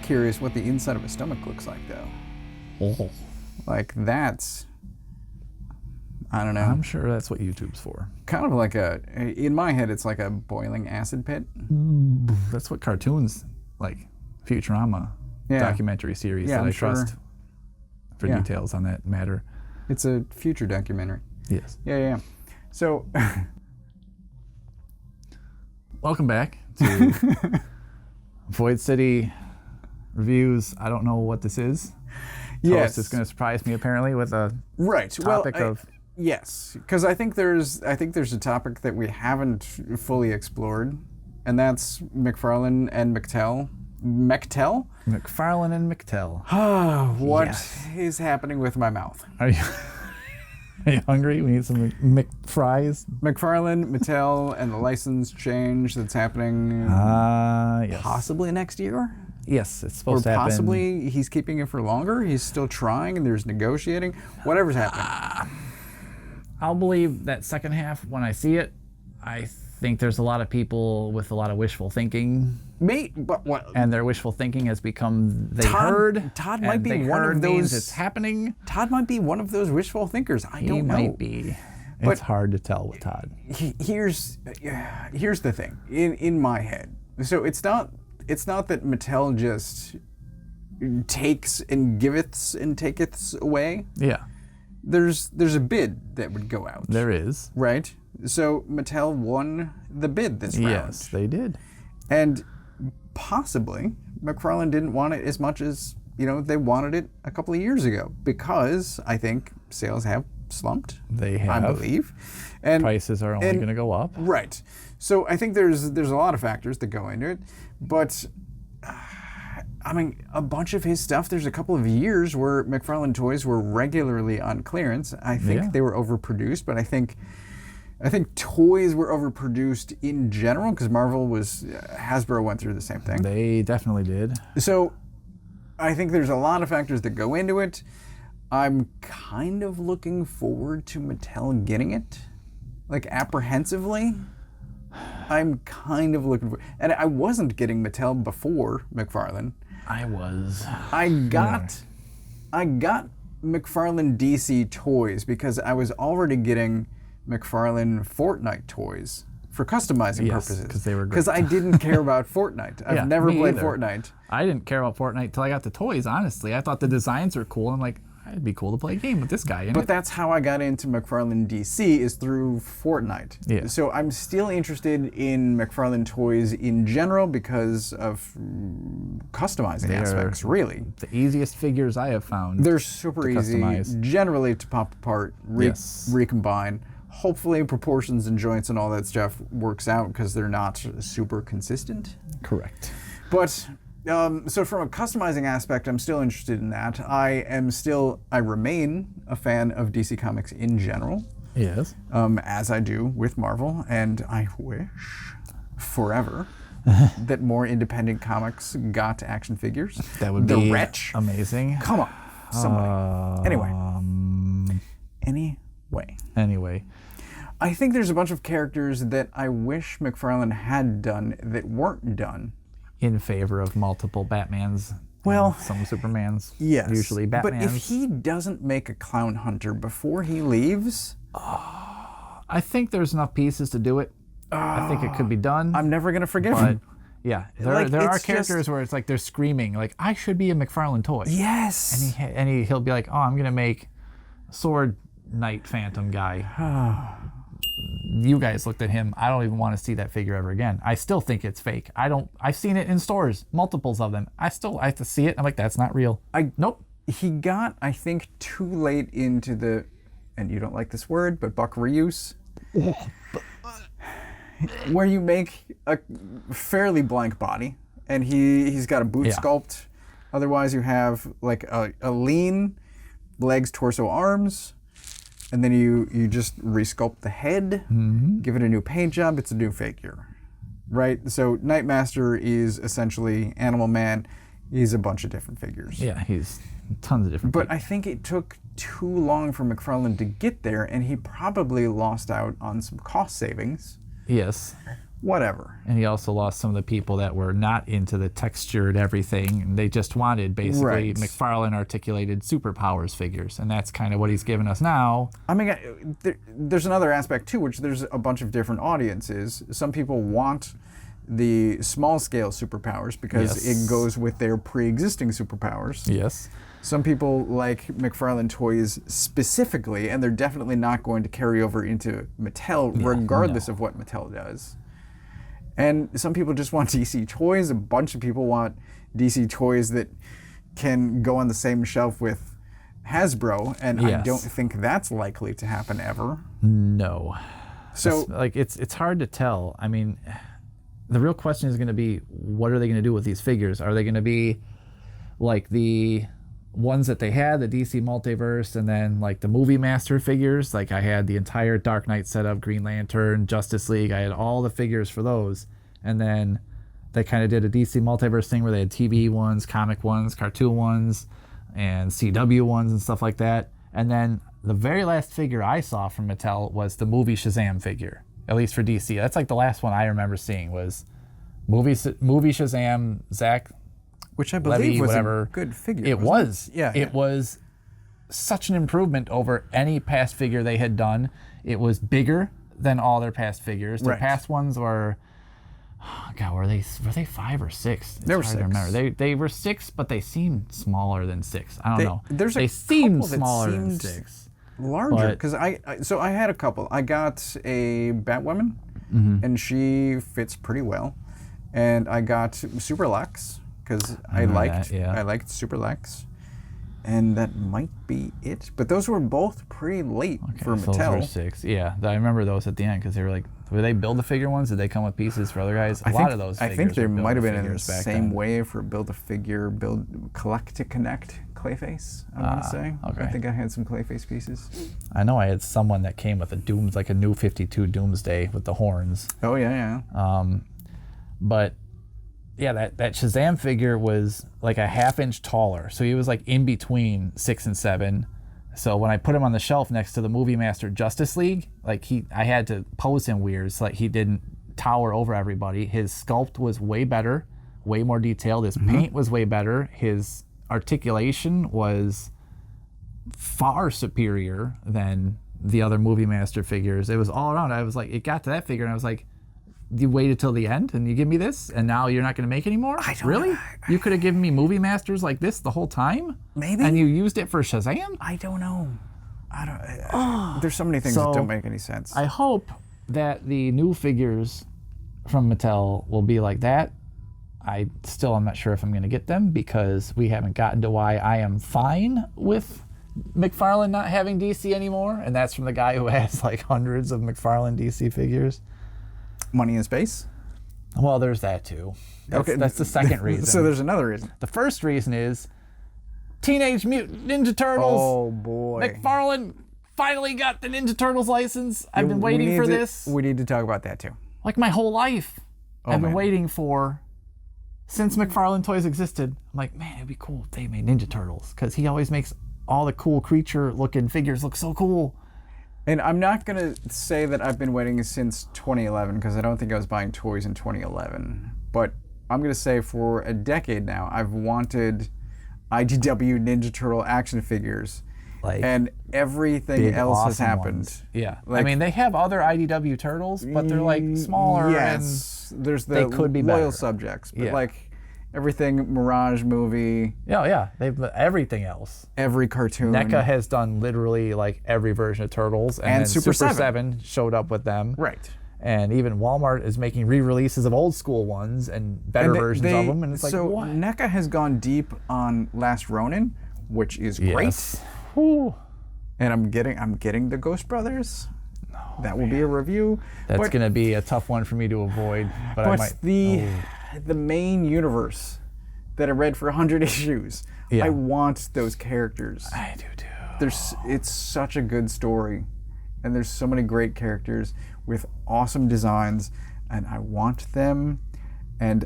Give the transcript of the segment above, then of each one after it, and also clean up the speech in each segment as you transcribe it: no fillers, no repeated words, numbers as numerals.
curious what the inside of a stomach looks like, though. Oh. Like, that's... I don't know. I'm sure that's what YouTube's for. Kind of like in my head, it's like a boiling acid pit. That's what cartoons, like Futurama documentary series that I trust for details on that matter. It's a future documentary. Yes. Yeah. So... Welcome back to Void City Reviews. I don't know what this is. Yes. Toast is going to surprise me apparently with a topic of... Yes, because I think there's a topic that we haven't fully explored, and that's McFarlane and Mattel. McFarlane and Mattel. What is happening with my mouth? Are you hungry? We need some McFries. McFarlane, Mattel, and the license change that's happening yes. Possibly next year? Yes, it's supposed to happen. Or possibly he's keeping it for longer. He's still trying and there's negotiating. Whatever's happening. I'll believe that second half when I see it. I think there's a lot of people with a lot of wishful thinking. But what? And their wishful thinking has become Todd might be one of those. It's happening. Todd might be one of those wishful thinkers. I don't know. He might be. It's hard to tell with Todd. Here's the thing in my head. So it's not that Mattel just takes and giveths and takeths away. Yeah. There's a bid that would go out. There is. Right? So Mattel won the bid this round. Yes, they did. And possibly McFarlane didn't want it as much as, they wanted it a couple of years ago because I think sales have slumped. They have. I believe. And prices are only going to go up. Right. So I think there's a lot of factors that go into it, but a bunch of his stuff, there's a couple of years where McFarlane Toys were regularly on clearance. I think they were overproduced, but I think toys were overproduced in general because Hasbro went through the same thing. They definitely did. So I think there's a lot of factors that go into it. I'm kind of looking forward to Mattel getting it, like apprehensively. I'm kind of looking for, and I wasn't getting Mattel before McFarlane. I was. I got McFarlane DC toys because I was already getting McFarlane Fortnite toys for customizing purposes. Because they were great. Because I didn't care about Fortnite. I've never played Fortnite. I didn't care about Fortnite until I got the toys, honestly. I thought the designs were cool. I'm like, it'd be cool to play a game with this guy in it. But that's how I got into McFarlane DC is through Fortnite. Yeah. So I'm still interested in McFarlane toys in general because of customizing aspects, really. The easiest figures I have found. They're super easy, generally to pop apart, recombine. Hopefully proportions and joints and all that stuff works out because they're not super consistent. Correct. But so from a customizing aspect, I'm still interested in that. I remain a fan of DC Comics in general. Yes. As I do with Marvel, and I wish forever that more independent comics got action figures. That would be The Wretch. Amazing. Come on, somebody. Anyway. I think there's a bunch of characters that I wish McFarlane had done that weren't done. In favor of multiple Batmans. Well, some Supermans. Yes. Usually Batmans. But if he doesn't make a Clown Hunter before he leaves... I think there's enough pieces to do it. I think it could be done. I'm never going to forgive him. Yeah, there are characters where it's like they're screaming, like, I should be a McFarlane toy. Yes. And he'll be like, oh, I'm going to make a Sword Knight Phantom guy. You guys looked at him. I don't even want to see that figure ever again. I still think it's fake. I've seen it in stores, multiples of them. I have to see it. I'm like, that's not real. Nope. He got, I think, too late into the, and you don't like this word, but buck reuse. Where you make a fairly blank body, and he's got a boot sculpt. Otherwise, you have like a lean, legs, torso, arms. And then you just resculpt the head, give it a new paint job, it's a new figure, right? So Nightmaster is essentially Animal Man. He's a bunch of different figures. Yeah, he's tons of different But I think it took too long for McFarlane to get there, and he probably lost out on some cost savings. Yes. whatever. And he also lost some of the people that were not into the textured everything, and they just wanted basically Right. McFarlane articulated superpowers figures, and that's kind of what he's given us now. I mean, there's another aspect too, which there's a bunch of different audiences. Some people want the small-scale superpowers because Yes. it goes with their pre-existing superpowers. Yes. Some people like McFarlane Toys specifically, and they're definitely not going to carry over into Mattel, regardless of what Mattel does. And some people just want DC toys. A bunch of people want DC toys that can go on the same shelf with Hasbro, and I Yes. don't think that's likely to happen ever. No. So, Like it's hard to tell. I mean, the real question is going to be, what are they going to do with these figures? Are they going to be like the ones that they had, the DC Multiverse, and then like the Movie Master figures? Like I had the entire Dark Knight setup, Green Lantern, Justice League. I had all the figures for those. And then they kind of did a DC Multiverse thing where they had TV ones, comic ones, cartoon ones, and CW ones and stuff like that. And then the very last figure I saw from Mattel was the movie Shazam figure, at least for DC. That's like the last one I remember seeing was movie Shazam, Zach. which I believe Levy, was whatever. a good figure. It was. Yeah. It was such an improvement over any past figure they had done. It was bigger than all their past figures. Their Right. past ones were, God, were they 5 or 6? It's They were hard to 6. remember. They were 6, but they seemed smaller than 6. I don't know. There's a they seemed couple that smaller than seemed 6. larger, But- because so I had a couple. I got a Batwoman, and she fits pretty well, and I got Super Lex because I remember liked that, yeah. I liked Super Lex, and that might be it. But those were both pretty late for So those were Mattel. 6. Yeah, I remember those at the end because they were like, were they build a figure ones? Did they come with pieces for other guys? A lot of those. I Figures think they were might have been in the Build-A-Figures back same then. way for Build-A-Figure, Collect to Connect Clayface, I want to say. okay. I think I had some Clayface pieces. I know I had someone that came with like a new 52 Doomsday with the horns. Oh, yeah, yeah. But yeah, that Shazam figure was like a half-inch taller. So he was like in between 6 and 7. So when I put him on the shelf next to the Movie Master Justice League, like I had to pose him weird so like he didn't tower over everybody. His sculpt was way better, way more detailed. His paint was way better. His articulation was far superior than the other Movie Master figures. It was all around. I was like, it got to that figure and I was like, you waited till the end and you give me this and now you're not going to make any more? I don't Really? know. You could have given me Movie Masters like this the whole time? Maybe. And you used it for Shazam? I don't know. I don't. There's so many things that So, don't make any sense. I hope that the new figures from Mattel will be like that. I still am not sure if I'm going to get them because we haven't gotten to why I am fine with McFarlane not having DC anymore. And that's from the guy who has like hundreds of McFarlane DC figures. Money in space. Well, there's that too. That's the second reason. So there's another reason. The first reason is Teenage Mutant Ninja Turtles. Oh boy. McFarlane finally got the Ninja Turtles license. I've been waiting for this We need to talk about that too. like my whole life. I've been man. waiting for since McFarlane Toys existed. I'm like, man, it'd be cool if they made Ninja Turtles because he always makes all the cool creature-looking figures look so cool. And I'm not gonna say that I've been waiting since 2011 because I don't think I was buying toys in 2011. But I'm gonna say for a decade now, I've wanted IDW Ninja Turtle action figures, Like and everything big, else has awesome happened. ones. Yeah, I Like- mean they have other IDW turtles, but they're like smaller. Yes, there's the they could be loyal better. subjects, but Yeah. like everything Mirage movie, Yeah. They've everything else. every cartoon. NECA has done literally like every version of Turtles, and then Super Super 7 showed up with them. Right. And even Walmart is making re-releases of old school ones and better And versions of them, and it's like, so what? NECA has gone deep on Last Ronin, which is great. Yes. Whew. And I'm getting the Ghost Brothers. That will be a review. That's but, gonna be a tough one for me to avoid, but I but might. the main universe that I read for 100 issues. Yeah. I want those characters. I do too. It's such a good story, and there's so many great characters with awesome designs, and I want them. And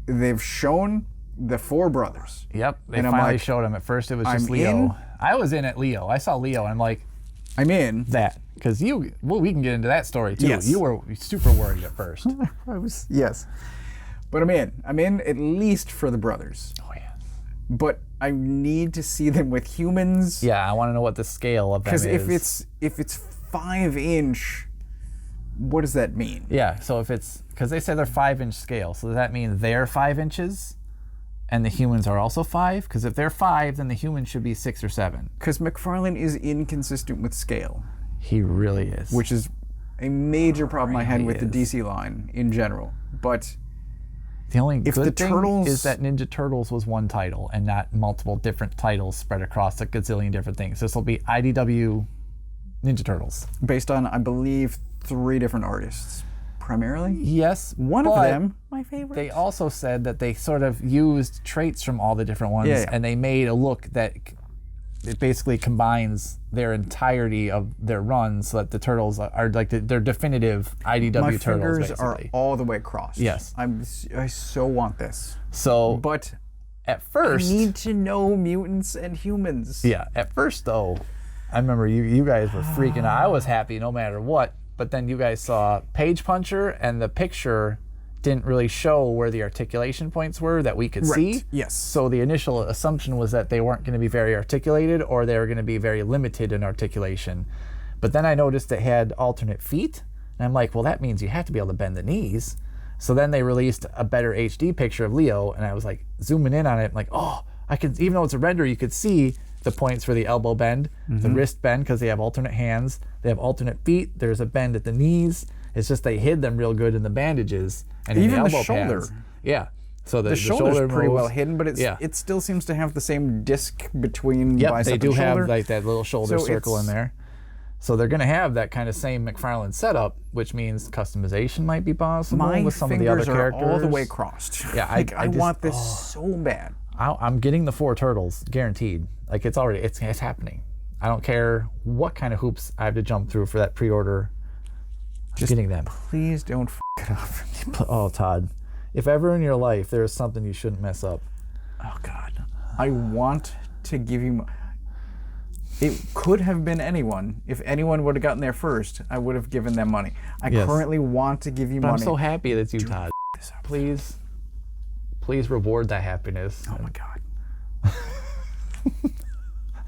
they've shown the 4 brothers. Yep, they And I'm finally like, showed him. At first, it was just I'm Leo. in. I was in at Leo. I saw Leo, and I'm like, I'm in. That. Because we can get into that story too. Yes. You were super worried at first. Yes. But I'm in. I'm in at least for the brothers. Oh, yeah. But I need to see them with humans. Yeah, I want to know what the scale of them is. Because if it's 5-inch, what does that mean? Yeah, so if it's, because they say they're 5-inch scale, so does that mean they're 5 inches and the humans are also 5? Because if they're 5, then the humans should be 6 or 7. Because McFarlane is inconsistent with scale. He really is. Which is a major problem I had with the DC line in general. But the only good thing is that Ninja Turtles was one title and not multiple different titles spread across a gazillion different things. This will be IDW Ninja Turtles. Based on, I believe, 3 different artists, primarily? Yes. One of them, my favorite. They also said that they sort of used traits from all the different ones, and they made a look that it basically combines their entirety of their run so that the turtles are like their definitive IDW turtles, basically. My fingers are all the way crossed. Yes. I so want this. So, but at first, I need to know mutants and humans. Yeah, at first though, I remember you guys were freaking out. I was happy no matter what, but then you guys saw Page Puncher and the picture didn't really show where the articulation points were that we could see. Yes. So the initial assumption was that they weren't going to be very articulated or they were going to be very limited in articulation. But then I noticed it had alternate feet, and I'm like, well, that means you have to be able to bend the knees. So then they released a better HD picture of Leo, and I was like zooming in on it, like, oh, I could, even though it's a render, you could see the points for the elbow bend, the wrist bend, because they have alternate hands, they have alternate feet, there's a bend at the knees. It's just they hid them real good in the bandages and even in the elbow the shoulder. pads. Yeah. So the shoulder's shoulder pretty moves, well hidden, but it still seems to have the same disc between bicep they do and shoulder. have like that little shoulder circle in there. So they're going to have that kind of same McFarlane setup, which means customization might be possible with some of the other characters. My fingers are all the way crossed. Yeah, I want this so bad. I'm getting the 4 turtles, guaranteed. Like it's happening. I don't care what kind of hoops I have to jump through for that pre-order. Just getting them. Please don't f it up. Oh, Todd. If ever in your life there is something you shouldn't mess up. Oh, God. I want to give you... It could have been anyone. If anyone would have gotten there first, I would have given them money. I currently want to give you money. I'm so happy that you, Todd. Please reward that happiness. Oh, my God.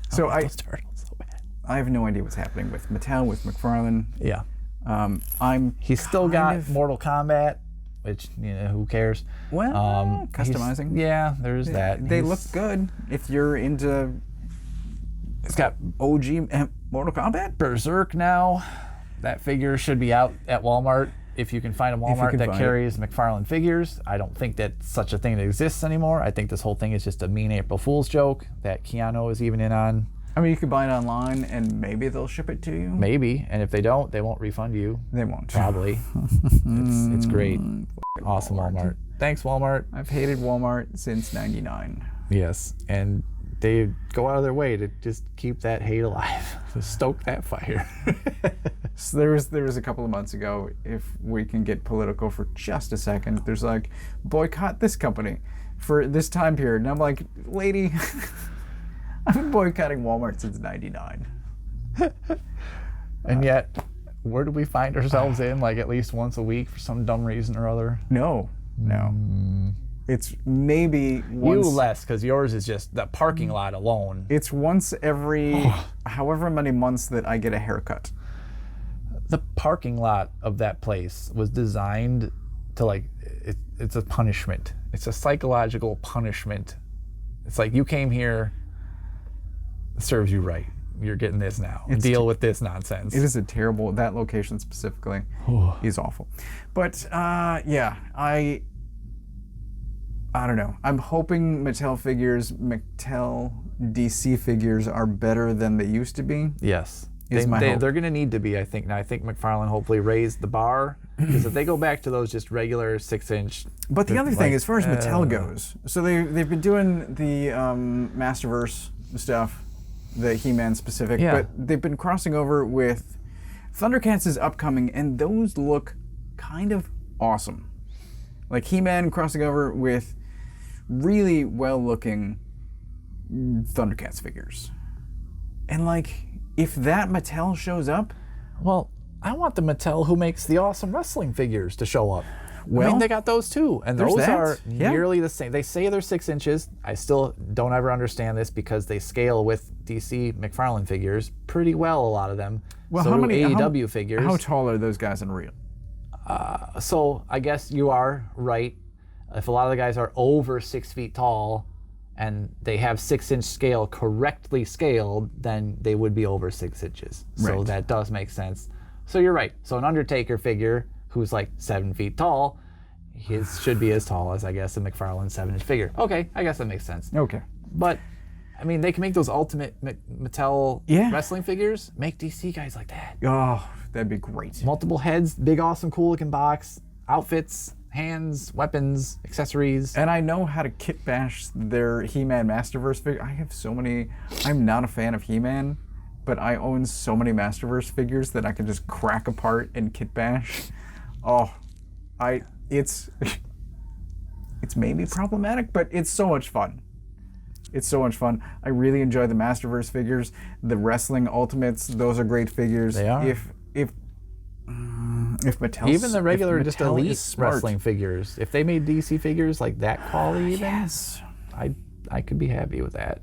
So those turtles so bad. I have no idea what's happening with Mattel, with McFarlane. Yeah. He's still got Mortal Kombat, which, who cares? Well, customizing. Yeah, there's that. They look good if you're into. It's got OG Mortal Kombat. Berserk now. That figure should be out at Walmart if you can find a Walmart that carries McFarlane figures. I don't think that such a thing exists anymore. I think this whole thing is just a mean April Fool's joke that Keanu is even in on. I mean, you could buy it online and maybe they'll ship it to you. Maybe, and if they don't, they won't refund you. They won't. Probably. It's great. Awesome Walmart. Thanks, Walmart. I've hated Walmart since '99. Yes, and they go out of their way to just keep that hate alive, to stoke that fire. So there was a couple of months ago, if we can get political for just a second, there's like, boycott this company for this time period. And I'm like, lady, I've been boycotting Walmart since '99. And yet, where do we find ourselves in, like at least once a week for some dumb reason or other? No. It's maybe once. You less, because yours is just the parking lot alone. It's once every however many months that I get a haircut. The parking lot of that place was designed to it's a punishment. It's a psychological punishment. It's like, you came here, it serves you right. You're getting this now. Deal with this nonsense. It is a terrible, that location specifically is awful. But yeah, I don't know. I'm hoping Mattel DC figures are better than they used to be. Yes. They're going to need to be, I think. Now, I think McFarlane hopefully raised the bar, because if they go back to those just regular 6-inch... But the other thing, as far as Mattel goes, so they've been doing the Masterverse stuff, the He-Man specific, but they've been crossing over with... Thundercats is upcoming, and those look kind of awesome. Like He-Man crossing over with really well-looking Thundercats figures. And like, if that Mattel shows up, Well, I want the Mattel who makes the awesome wrestling figures to show up. I Well, mean, they got those too, and there's those that. are Yeah. nearly the same. They say they're 6 inches. I still don't ever understand this because they scale with DC McFarlane figures pretty well, a lot of them. well, so how do many AEW figures. How tall are those guys in real? So I guess you are right. If a lot of the guys are over 6 feet tall and they have 6 inch scale correctly scaled, then they would be over 6 inches. So Right. that does make sense. So you're right. So an Undertaker figure who's like 7 feet tall, his should be as tall as, I guess, a McFarlane 7 inch figure. Okay, I guess that makes sense. Okay. But I mean, they can make those ultimate Mattel Yeah. wrestling figures. Make DC guys like that. Oh, that'd be great. Multiple heads, big, awesome, cool looking box, outfits, hands, weapons, accessories. And I know how to kit bash their He-Man Masterverse figure. I have so many. I'm not a fan of He-Man, but I own so many Masterverse figures that I can just crack apart and kit bash. Oh, it's maybe problematic, but it's so much fun. It's so much fun. I really enjoy the Masterverse figures. The wrestling Ultimates, those are great figures. They are. If Mattel, Even the regular, if just Mattel elite is smart. wrestling figures. If they made DC figures like that quality, even, Yes. I could be happy with that.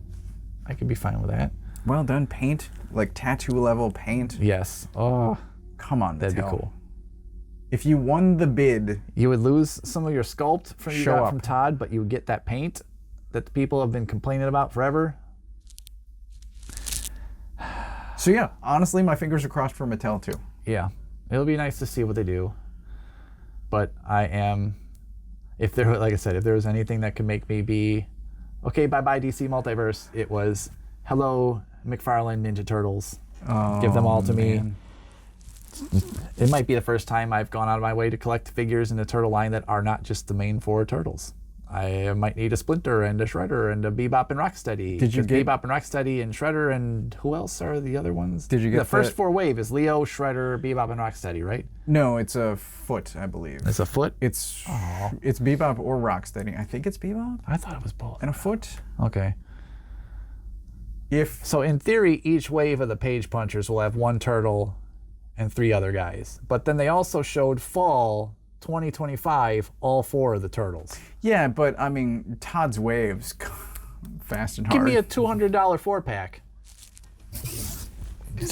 I could be fine with that. Well done paint, like tattoo level paint. Yes. Oh, Come on, that'd be Mattel. cool. If you won the bid, You would lose some of your sculpt from you Show got up. from Todd, but you would get that paint that the people have been complaining about forever. so yeah, honestly, my fingers are crossed for Mattel too. Yeah, it'll be nice to see what they do. But I am, if there, like I said, if there was anything that could make me be, okay, bye-bye DC Multiverse, it was, hello McFarlane Ninja Turtles. Give them all to me. man. It might be the first time I've gone out of my way to collect figures in the Turtle line that are not just the main 4 turtles. I might need a Splinter and a Shredder and a Bebop and Rocksteady. Did you 'Cause get- Bebop and Rocksteady and Shredder and who else are the other ones? Did you get the first the- 4 wave is Leo, Shredder, Bebop, and Rocksteady, right? No, it's a foot, I believe. It's a foot? It's Bebop or Rocksteady. I think it's Bebop I thought it was both. and a foot. Okay. If So in theory, each wave of the Page Punchers will have 1 turtle and 3 other guys. But then they also showed Fall 2025, all 4 of the turtles. yeah, but I mean Todd's waves, fast and hard. Give me a $200 4-pack.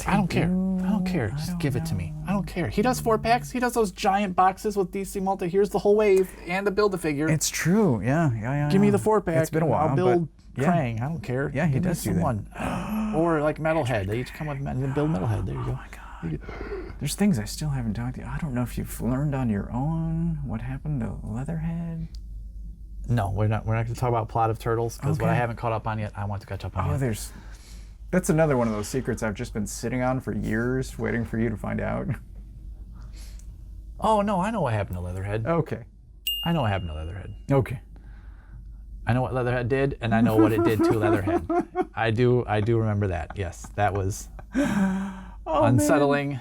I don't care. I don't care. Just give it to me. I don't care. He does 4-packs. He does those giant boxes with DC Multi. Here's the whole wave and the Build-A-Figure. It's true. Yeah. Give me the 4-pack. It's been a while. I'll build but, yeah. Krang. I don't care. Yeah, he Give me does do that. someone. Or like Metalhead. They each come with build Metalhead. There you go. Oh my God. There's things I still haven't talked to you. I don't know if you've learned on your own what happened to Leatherhead. No, we're not going to talk about Plot of Turtles because what I Okay. haven't caught up on yet, I want to catch up on. Oh, yet. that's another one of those secrets I've just been sitting on for years, waiting for you to find out. Oh no, I know what happened to Leatherhead. Okay. I know what happened to Leatherhead. Okay. I know what Leatherhead did, and I know what it did to Leatherhead. I do remember that. Yes, that was unsettling.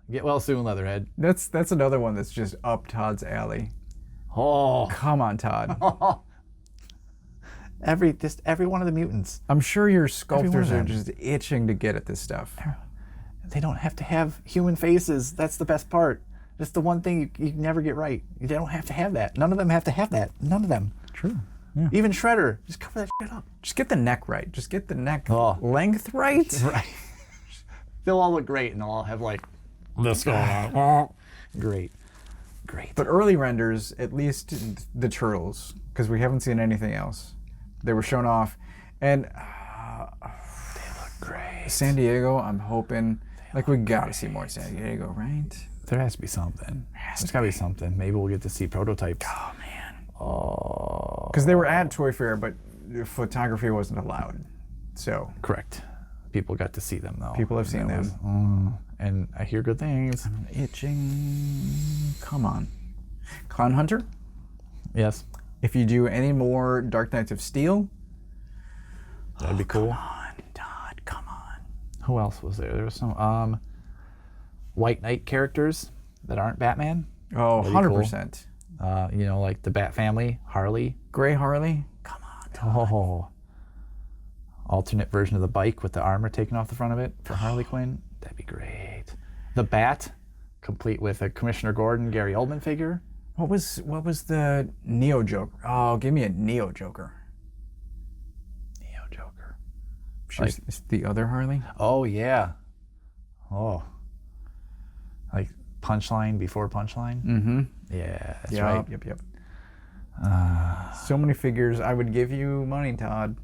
Get well soon, Leatherhead. That's another one that's just up Todd's alley. Oh, Come on, Todd. every one of the mutants. I'm sure your one of sculptors are them. just itching to get at this stuff. They don't have to have human faces. That's the best part. That's the one thing you never get right. They don't have to have that. None of them have to have that. None of them. True. Yeah. Even Shredder. Just cover that shit up. Just get the neck right. Just get the neck Oh. length right. Right. They'll all look great, and they'll all have like this going on. Great. But early renders, at least the turtles, because we haven't seen anything else. They were shown off, and They look great. San Diego, I'm hoping, like we gotta see more San Diego, right? There has to be something. There's got to be something. Maybe we'll get to see prototypes. Oh man. Oh. Because they were at Toy Fair, but photography wasn't allowed. So Correct. People got to see them though. people have seen That them. was- and I hear good things. Itching. Come on. Clown Hunter. Yes. If you do any more Dark Knights of Steel, That'd be cool. come on, Todd, come on. Who else was there? There was some White Knight characters that aren't Batman. Oh, That'd be cool. 100%. You know, like the Bat family, Harley. Gray Harley. Come on, Todd. alternate version of the bike with the armor taken off the front of it for Harley Quinn. That'd be great. The Bat, complete with a Commissioner Gordon, Gary Oldman figure. What was the Neo Joker? Oh, give me a Neo Joker. Neo Joker. Like, the other Harley? Oh, yeah. Oh. Like Punchline before Punchline? Mm-hmm. Yeah, that's right. Yep. So many figures. I would give you money, Todd.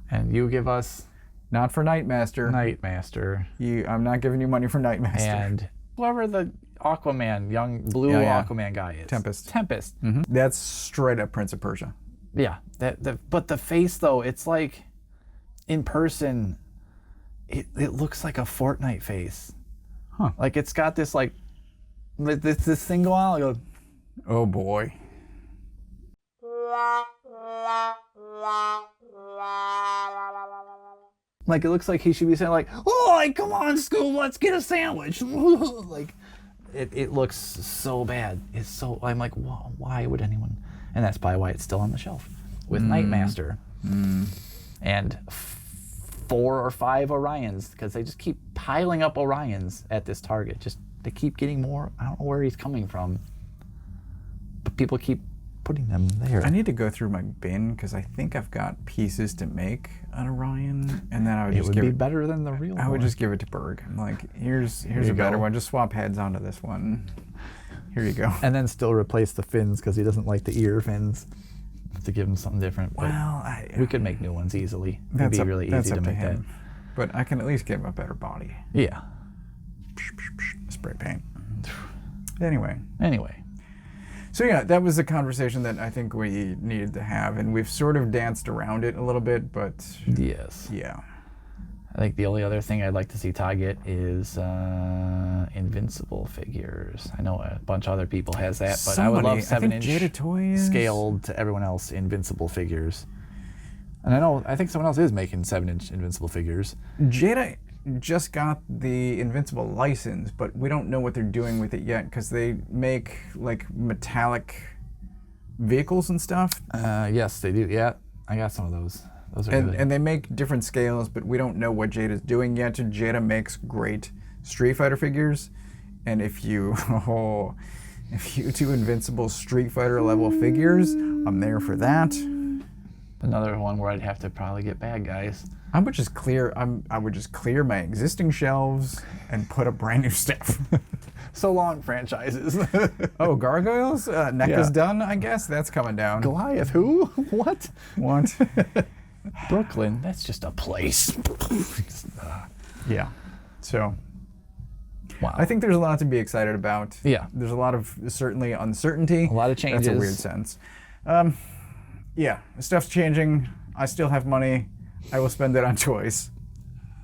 And you give us... Not for Nightmaster. Nightmaster. I'm not giving you money for Nightmaster. And whoever the Aquaman, young blue Aquaman guy is. Tempest. Mm-hmm. That's straight up Prince of Persia. Yeah. But the face, though, it's like, in person, it looks like a Fortnite face. Huh. Like, it's got this, like, this thing going on. Like, oh, boy. Like, it looks like he should be saying, like, "Oh, come on, Scoob, let's get a sandwich." Like, it looks so bad. It's so, I'm like, why would anyone? And that's probably why it's still on the shelf with Nightmaster. And 4 or 5 Orions, because they just keep piling up Orions at this Target. They keep getting more. I don't know where he's coming from, but people keep putting them there. I need to go through my bin because I think I've got pieces to make an Orion, and then I would just give it. It would be better than the real one. I would just give it to Berg. I'm like, here's a better one. Just swap heads onto this one. Here you go. And then still replace the fins because he doesn't like the ear fins, to give him something different. But well, we could make new ones easily. It'd be really easy to make that. But I can at least give him a better body. Yeah. Spray paint. Anyway. So yeah, that was a conversation that I think we needed to have, and we've sort of danced around it a little bit, but yes. Yeah. I think the only other thing I'd like to see Todd get is Invincible figures. I know a bunch of other people has that, but I would love 7-inch Jada Toys scaled to everyone else Invincible figures. And I think someone else is making 7-inch Invincible figures. Jada just got the Invincible license, but we don't know what they're doing with it yet because they make like metallic vehicles and stuff. Yes, they do. Yeah, I got some of those. Those are good. And they make different scales, but we don't know what Jada's doing yet. Jada makes great Street Fighter figures, and if you do Invincible Street Fighter level figures, I'm there for that. Another one where I'd have to probably get bad guys. I would just clear my existing shelves and put up brand new stuff. So long, franchises. Oh, Gargoyles? NECA's done, I guess. That's coming down. Goliath, who? What? Brooklyn. That's just a place. Yeah. So, wow. I think there's a lot to be excited about. Yeah. There's a lot of certainly uncertainty. A lot of changes. That's a weird sense. Yeah, stuff's changing. I still have money. I will spend it on toys.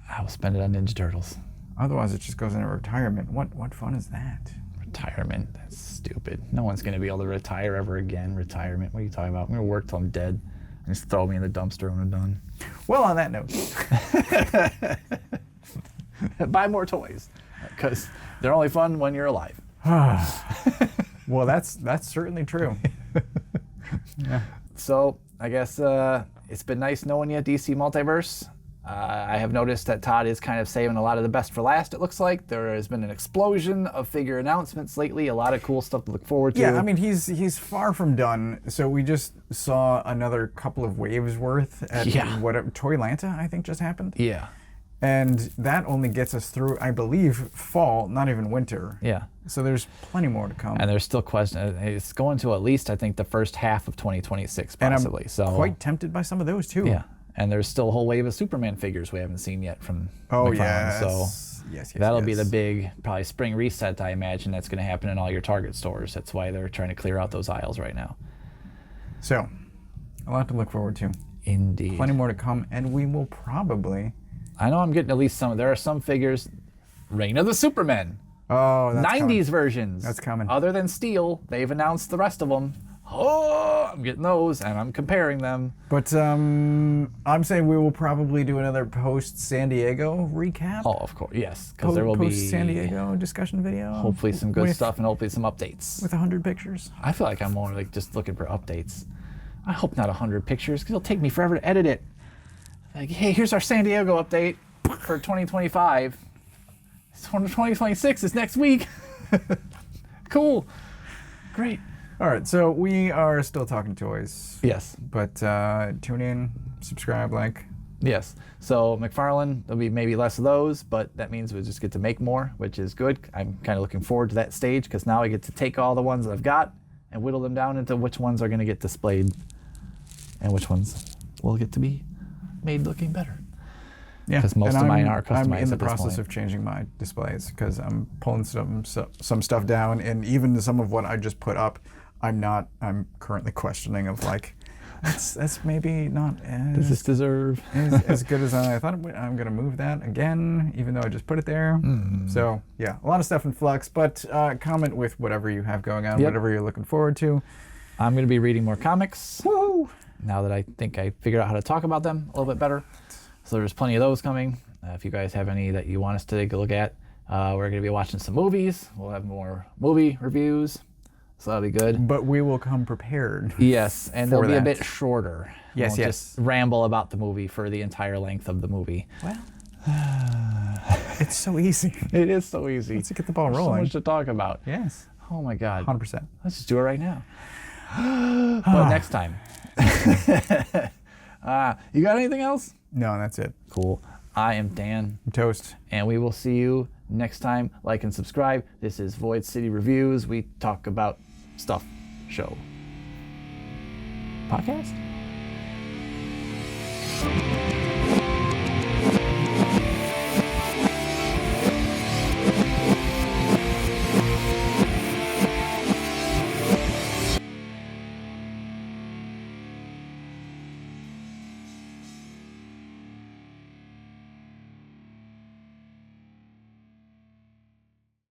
I will spend it on Ninja Turtles. Otherwise, it just goes into retirement. What fun is that? Retirement? That's stupid. No one's going to be able to retire ever again. Retirement? What are you talking about? I'm going to work till I'm dead and just throw me in the dumpster when I'm done. Well, on that note. Buy more toys, because they're only fun when you're alive. Well, that's certainly true. Yeah. So I guess it's been nice knowing you, DC Multiverse. I have noticed that Todd is kind of saving a lot of the best for last, it looks like. There has been an explosion of figure announcements lately, a lot of cool stuff to look forward to. Yeah, I mean, he's far from done. So we just saw another couple of waves worth at Toylanta, I think just happened. Yeah. And that only gets us through, I believe, fall, not even winter. Yeah. So there's plenty more to come. And there's still questions. It's going to at least, I think, the first half of 2026, possibly. And I'm quite tempted by some of those, too. Yeah. And there's still a whole wave of Superman figures we haven't seen yet from McFarlane. Yes. So yes, that'll be the big, probably spring reset, I imagine, that's going to happen in all your Target stores. That's why they're trying to clear out those aisles right now. So, a lot to look forward to. Indeed. Plenty more to come, and we will probably... I know I'm getting at least some. There are some figures. Reign of the Supermen. Oh, that's 90s coming. versions. That's coming. Other than Steel, they've announced the rest of them. Oh, I'm getting those, and I'm comparing them. But I'm saying we will probably do another post-San Diego recap. Oh, of course, yes. Because there will be post-San Diego discussion video. Hopefully some good stuff, and hopefully some updates. With 100 pictures. I feel like I'm more like just looking for updates. I hope not 100 pictures, because it'll take me forever to edit it. Like, hey, here's our San Diego update for 2025. 2026 is next week. Cool. Great. All right, so we are still talking toys. Yes. But tune in, subscribe, like. Yes. So McFarlane, there'll be maybe less of those, but that means we'll just get to make more, which is good. I'm kind of looking forward to that stage because now I get to take all the ones that I've got and whittle them down into which ones are going to get displayed and which ones will get to be made looking better. Yeah, because most of mine are customized. I'm in the at this process point. of changing my displays because I'm pulling some stuff down, and even some of what I just put up, I'm currently questioning of like, that's maybe not Does this deserve as good as I thought. I'm gonna move that again, even though I just put it there. So yeah, a lot of stuff in flux. But comment with whatever you have going on, whatever you're looking forward to. I'm gonna be reading more comics. Woo! Now that I think I figured out how to talk about them a little bit better. So there's plenty of those coming. If you guys have any that you want us to take a look at, we're gonna be watching some movies. We'll have more movie reviews. So that'll be good. But we will come prepared. Yes, and they'll be a bit shorter. Yes, won't just ramble about the movie for the entire length of the movie. Well, it's so easy. It is so easy. Let's get the ball So rolling. much to talk about. Yes. Oh my God. 100%. Let's just do it right now. But next time. You got anything else? No, that's it. Cool. I am Dan. Toast. And we will see you next time. Like and subscribe. This is Void City Reviews. We talk about stuff. Show. Podcast?